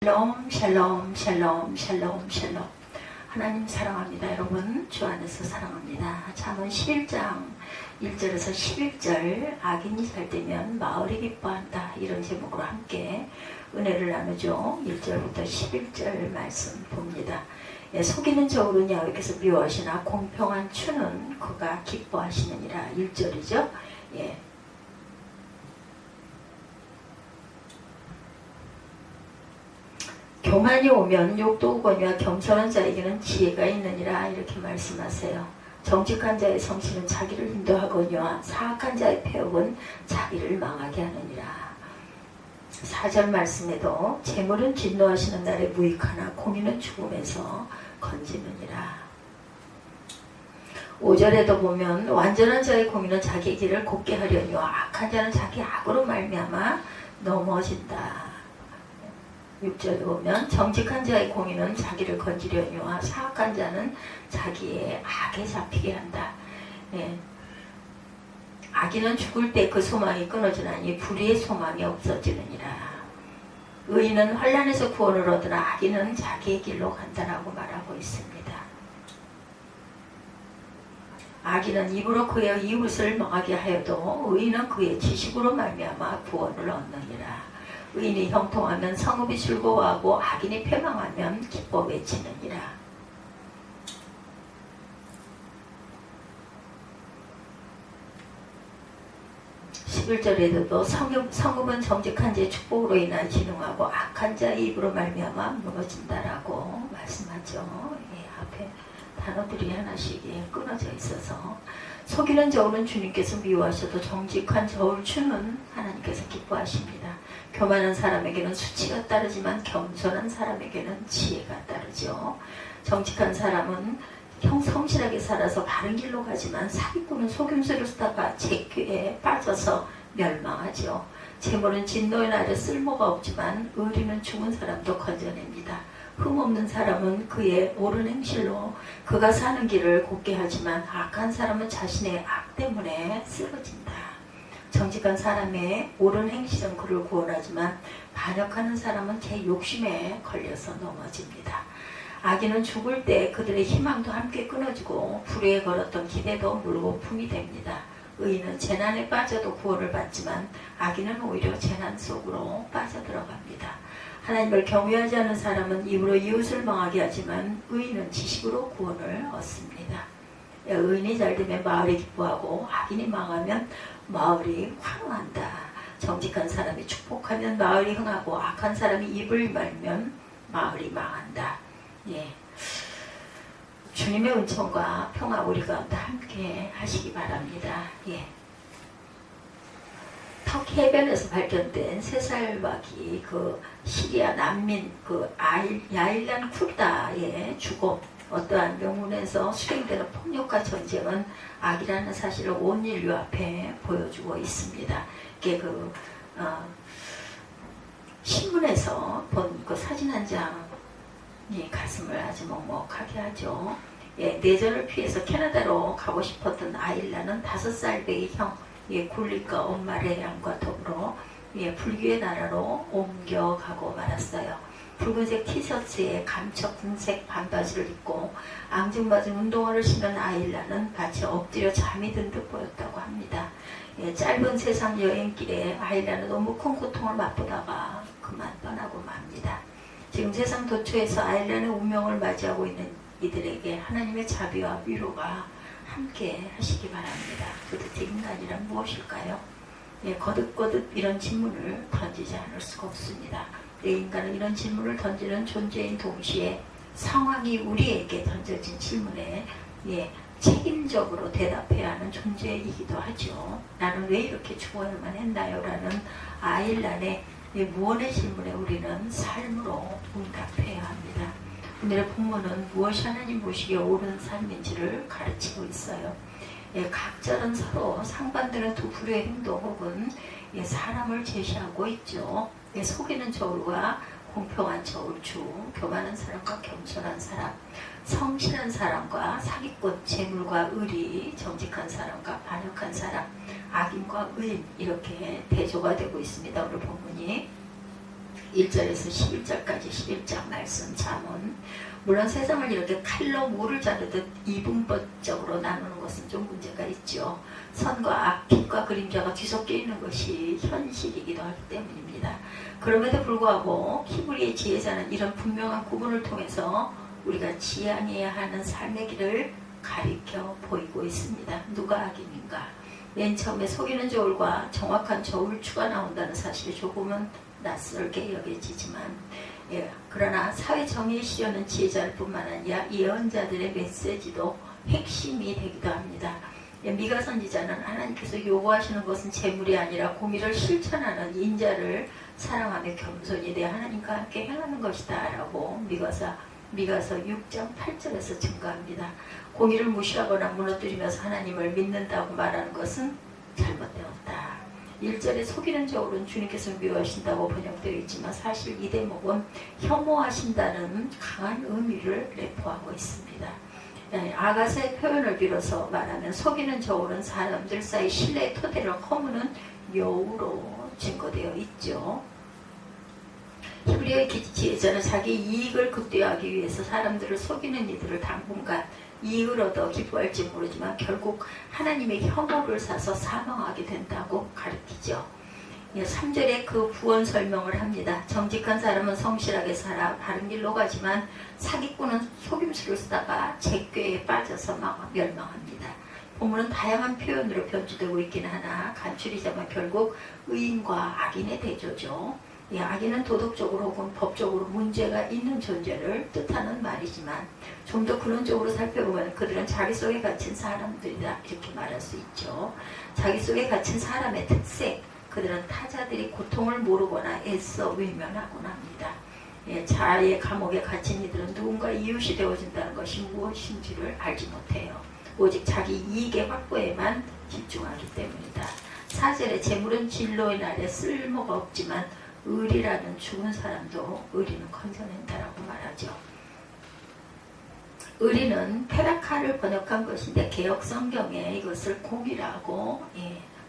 샬롬 샬롬 샬롬 샬롬 샬롬. 하나님 사랑합니다. 여러분 주 안에서 사랑합니다. 잠언 11장 1절에서 11절 악인이 잘되면 마을이 기뻐한다, 이런 제목으로 함께 은혜를 나누죠. 1절부터 11절 말씀 봅니다. 속이는 저울은 여호와께서 미워하시나 공평한 추는 그가 기뻐하시느니라. 1절이죠. 교만이 오면 욕도 오거니와 겸손한 자에게는 지혜가 있느니라, 이렇게 말씀하세요. 정직한 자의 성실은 자기를 인도하거니와 사악한 자의 폐역은 자기를 망하게 하느니라. 4절 말씀에도 재물은 진노하시는 날에 무익하나 공의는 죽음에서 건지느니라. 5절에도 보면 완전한 자의 공의는 자기 길을 곱게 하려니와 악한 자는 자기 악으로 말미암아 넘어진다. 6절에 보면 정직한 자의 공의는 자기를 건지려니와 사악한 자는 자기의 악에 잡히게 한다. 악인은 죽을 때 그 소망이 끊어지나니 불의의 소망이 없어지느니라. 의인은 환난에서 구원을 얻으나 악인은 자기의 길로 간다라고 말하고 있습니다. 악인은 입으로 그의 이웃을 망하게 하여도 의인은 그의 지식으로 말미암아 구원을 얻느니라. 의인이 형통하면 성읍이 즐거워하고 악인이 패망하면 기뻐 외치느니라. 11절에도 성읍은 정직한 자의 축복으로 인한 진흥하고 악한 자의 입으로 말미암아 무너진다라고 말씀하죠. 앞에 단어들이 하나씩 끊어져 있어서, 속이는 저울은 주님께서 미워하셔도 정직한 저울추는 하나님께서 기뻐하십니다. 교만한 사람에게는 수치가 따르지만 겸손한 사람에게는 지혜가 따르죠. 정직한 사람은 성실하게 살아서 바른 길로 가지만 사기꾼은 속임수를 쓰다가 재퀴에 빠져서 멸망하죠. 재물은 진노의 날에 쓸모가 없지만 의리는 죽은 사람도 건져냅니다. 흠없는 사람은 그의 옳은 행실로 그가 사는 길을 곱게 하지만 악한 사람은 자신의 악 때문에 쓰러진다. 정직한 사람의 옳은 행실은 그를 구원하지만 반역하는 사람은 제 욕심에 걸려서 넘어집니다. 악인은 죽을 때 그들의 희망도 함께 끊어지고 불의에 걸었던 기대도 물거품이 됩니다. 의인은 재난에 빠져도 구원을 받지만 악인은 오히려 재난 속으로 빠져들어갑니다. 하나님을 경외하지 않는 사람은 입으로 이웃을 망하게 하지만 의인은 지식으로 구원을 얻습니다. 의인이 잘되면 마을이 기뻐하고 악인이 망하면 마을이 환호한다. 정직한 사람이 축복하면 마을이 흥하고 악한 사람이 입을 말면 마을이 망한다. 주님의 은총과 평화 우리 가운데 함께 하시기 바랍니다. 터키 해변에서 발견된 3살박이 그 시리아 난민 야일란 쿠르다의 죽음, 어떠한 명문에서 수행되는 폭력과 전쟁은 악이라는 사실을 온 인류 앞에 보여주고 있습니다. 이게 신문에서 본 그 사진 한 장이 가슴을 아주 먹먹하게 하죠. 내전을 피해서 캐나다로 가고 싶었던 아일라는 5살 배의 형 굴리과 엄마 레양과 더불어 불교의 나라로 옮겨가고 말았어요. 붉은색 티셔츠에 감초분색 반바지를 입고 앙증맞은 운동화를 신은 아일라는 마치 엎드려 잠이 든 듯 보였다고 합니다. 짧은 세상 여행길에 아일라는 너무 큰 고통을 맛보다가 그만 떠나고 맙니다. 지금 세상 도처에서 아일라의 운명을 맞이하고 있는 이들에게 하나님의 자비와 위로가 함께 하시기 바랍니다. 도대체 인간이란 무엇일까요? 거듭거듭 이런 질문을 던지지 않을 수가 없습니다. 내 인간은 이런 질문을 던지는 존재인 동시에 상황이 우리에게 던져진 질문에 책임적으로 대답해야 하는 존재이기도 하죠. 나는 왜 이렇게 죽어야만 했나요? 라는 아일란의 무언의 질문에 우리는 삶으로 응답해야 합니다. 오늘의 본문은 무엇이 하나님 보시기에 옳은 삶인지를 가르치고 있어요. 각절은 서로 상반되는 두 부류의 행동 혹은 사람을 제시하고 있죠. 속이는 저울과 공평한 저울주, 교만한 사람과 겸손한 사람, 성실한 사람과 사기꾼, 재물과 의리, 정직한 사람과 반역한 사람, 악인과 의인, 이렇게 대조가 되고 있습니다. 오늘 본문이 1절에서 11절까지 11장 말씀 잠언. 물론 세상을 이렇게 칼로 물을 자르듯 이분법적으로 나누는 것은 좀 문제가 있죠. 선과 악, 빛과 그림자가 뒤섞여 있는 것이 현실이기도 하기 때문입니다. 그럼에도 불구하고 히브리의 지혜자는 이런 분명한 구분을 통해서 우리가 지향해야 하는 삶의 길을 가리켜 보이고 있습니다. 누가 악인인가? 맨 처음에 속이는 저울과 정확한 저울추가 나온다는 사실이 조금은 낯설게 여겨지지만 그러나 사회 정의의 시연은 지혜자일 뿐만 아니라 예언자들의 메시지도 핵심이 되기도 합니다. 미가 선지자는 하나님께서 요구하시는 것은 재물이 아니라 공의를 실천하는 인자를 사랑하며 겸손히 내 하나님과 함께 행하는 것이다 라고 미가서 6장 8절에서 증거합니다. 공의를 무시하거나 무너뜨리면서 하나님을 믿는다고 말하는 것은 잘못되었다. 1절에 속이는 저울은 주님께서 미워하신다고 번역되어 있지만 사실 이 대목은 혐오하신다는 강한 의미를 내포하고 있습니다. 아가서의 표현을 빌어서 말하면 속이는 저울은 사람들 사이 신뢰의 토대를 허무는 여우로 증거되어 있죠. 히브리어의 지혜자는 자기 이익을 극대화하기 위해서 사람들을 속이는 이들을 당분간 이익을 얻어 기뻐할지 모르지만 결국 하나님의 혐오를 사서 사망하게 된다고 가르치죠. 3절에 그 부언 설명을 합니다. 정직한 사람은 성실하게 살아 바른 길로 가지만 사기꾼은 속임수를 쓰다가 제꾀에 빠져서 멸망합니다. 본문은 다양한 표현으로 변주되고 있긴 하나 간추리자면 결국 의인과 악인의 대조죠. 악인은 도덕적으로 혹은 법적으로 문제가 있는 존재를 뜻하는 말이지만 좀 더 근원적으로 살펴보면 그들은 자기 속에 갇힌 사람들이다 이렇게 말할 수 있죠. 자기 속에 갇힌 사람의 특색, 그들은 타자들이 고통을 모르거나 애써 외면하곤 합니다. 자아의 감옥에 갇힌 이들은 누군가 이웃이 되어준다는 것이 무엇인지를 알지 못해요. 오직 자기 이익의 확보에만 집중하기 때문이다. 4절에 재물은 진로의 날에 쓸모가 없지만 의리라는 죽은 사람도 의리는 건져낸다라고 말하죠. 의리는 페라카를 번역한 것인데 개역 성경에 이것을 공이라고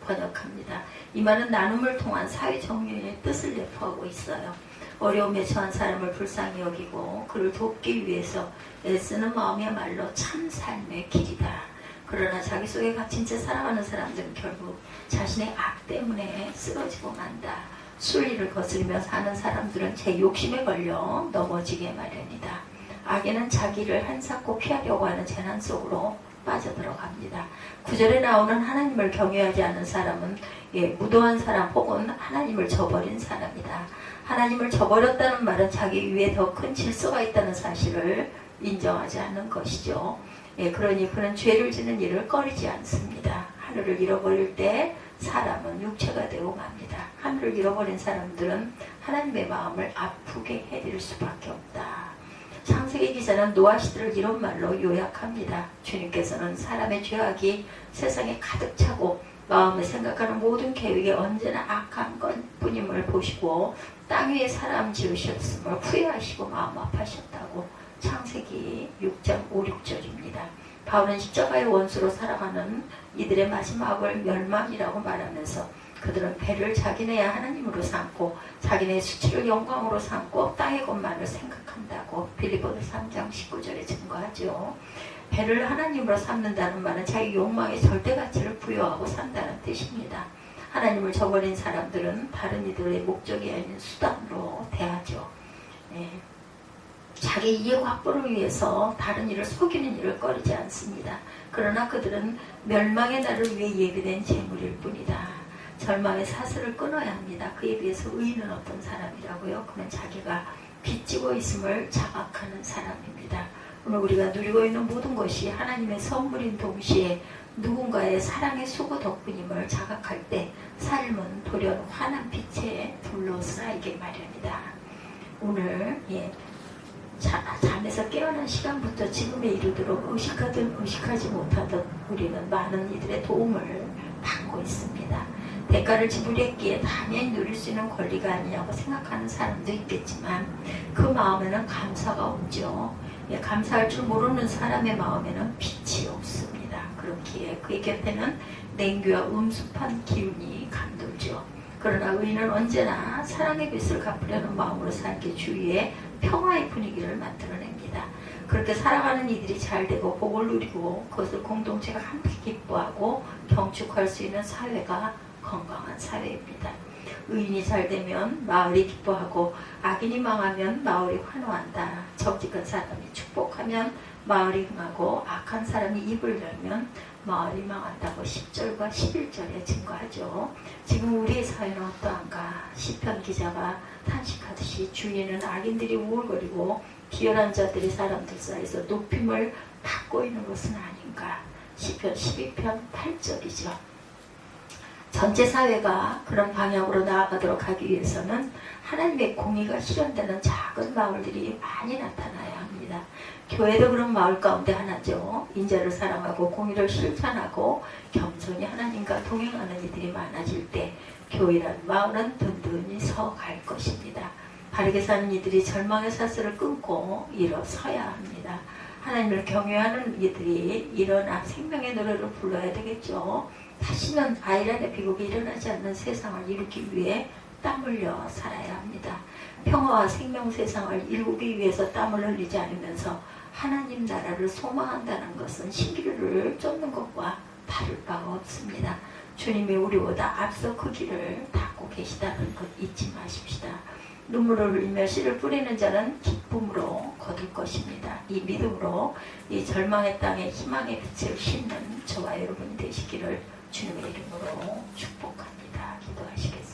번역합니다. 이 말은 나눔을 통한 사회 정의의 뜻을 내포하고 있어요. 어려움에 처한 사람을 불쌍히 여기고 그를 돕기 위해서 애쓰는 마음이야말로 참 삶의 길이다. 그러나 자기 속에 갇힌 채 살아가는 사람들은 결국 자신의 악 때문에 쓰러지고 만다. 순리를 거스르며 사는 사람들은 제 욕심에 걸려 넘어지게 마련이다. 악에는 자기를 한사코 피하려고 하는 재난 속으로 빠져들어갑니다. 9절에 나오는 하나님을 경외하지 않는 사람은 무도한 사람 혹은 하나님을 저버린 사람이다. 하나님을 저버렸다는 말은 자기 위에 더 큰 질서가 있다는 사실을 인정하지 않는 것이죠. 그러니 그는 죄를 짓는 일을 꺼리지 않습니다. 하늘을 잃어버릴 때 사람은 육체가 되고 맙니다. 하늘을 잃어버린 사람들은 하나님의 마음을 아프게 해드릴 수밖에 없다. 창세기 기자는 노아 시대를 이런 말로 요약합니다. 주님께서는 사람의 죄악이 세상에 가득 차고 마음에 생각하는 모든 계획에 언제나 악한 것뿐임을 보시고 땅 위에 사람 지으셨음을 후회하시고 마음 아파하셨다고 창세기 6장 5, 6절입니다. 바울은 십자가의 원수로 살아가는 이들의 마지막을 멸망이라고 말하면서 그들은 배를 자기네의 하나님으로 삼고 자기네의 수치를 영광으로 삼고 땅의 것만을 생각한다고 빌립보서 3장 19절에 증거하죠. 배를 하나님으로 삼는다는 말은 자기 욕망의 절대 가치를 부여하고 산다는 뜻입니다. 하나님을 저버린 사람들은 다른 이들의 목적이 아닌 수단으로 대하죠. 자기 이익 확보를 위해서 다른 이를 속이는 일을 꺼리지 않습니다. 그러나 그들은 멸망의 날을 위해 예비된 재물일 뿐이다. 절망의 사슬을 끊어야 합니다. 그에 비해서 의인은 어떤 사람이라고요? 그는 자기가 빚지고 있음을 자각하는 사람입니다. 오늘 우리가 누리고 있는 모든 것이 하나님의 선물인 동시에 누군가의 사랑의 수고 덕분임을 자각할 때 삶은 돌연 환한 빛에 둘러싸이게 마련이다. 오늘 잠에서 깨어난 시간부터 지금에 이르도록 의식하든 의식하지 못하든 우리는 많은 이들의 도움을 받고 있습니다. 대가를 지불했기에 당연히 누릴 수 있는 권리가 아니냐고 생각하는 사람도 있겠지만 그 마음에는 감사가 없죠. 감사할 줄 모르는 사람의 마음에는 빛이 없습니다. 그렇기에 그의 곁에는 냉귀와 음습한 기운이 감돌죠. 그러나 의인은 언제나 사랑의 빚을 갚으려는 마음으로 살기 주위에 평화의 분위기를 만들어냅니다. 그렇게 살아가는 이들이 잘 되고 복을 누리고 그것을 공동체가 함께 기뻐하고 경축할 수 있는 사회가 건강한 사회입니다. 의인이 잘 되면 마을이 기뻐하고 악인이 망하면 마을이 환호한다. 정직한 사람이 축복하면 마을이 흥하고 악한 사람이 입을 열면 마을이 망한다고 10절과 11절에 증거하죠. 지금 우리의 사회는 어떠한가? 시편 기자가 탄식하듯이 주위에는 악인들이 우울거리고 비열한 자들이 사람들 사이에서 높임을 받고 있는 것은 아닌가? 시편 12편 8절이죠. 전체 사회가 그런 방향으로 나아가도록 하기 위해서는 하나님의 공의가 실현되는 작은 마을들이 많이 나타나야 합니다. 교회도 그런 마을 가운데 하나죠. 인자를 사랑하고 공의를 실천하고 겸손히 하나님과 동행하는 이들이 많아질 때 교회란 마을은 든든히 서갈 것입니다. 바르게 사는 이들이 절망의 사슬을 끊고 일어서야 합니다. 하나님을 경외하는 이들이 일어나 생명의 노래를 불러야 되겠죠. 다시는 아이란의 비극이 일어나지 않는 세상을 이루기 위해 땀 흘려 살아야 합니다. 평화와 생명 세상을 이루기 위해서 땀을 흘리지 않으면서 하나님 나라를 소망한다는 것은 신기루를 쫓는 것과 다를 바가 없습니다. 주님이 우리보다 앞서 그 길을 닦고 계시다는 것 잊지 마십시다. 눈물을 흘리며 씨를 뿌리는 자는 기쁨으로 거둘 것입니다. 이 믿음으로 이 절망의 땅에 희망의 빛을 싣는 저와 여러분이 되시기를 주님의 이름으로 축복합니다. 기도하시겠습니다.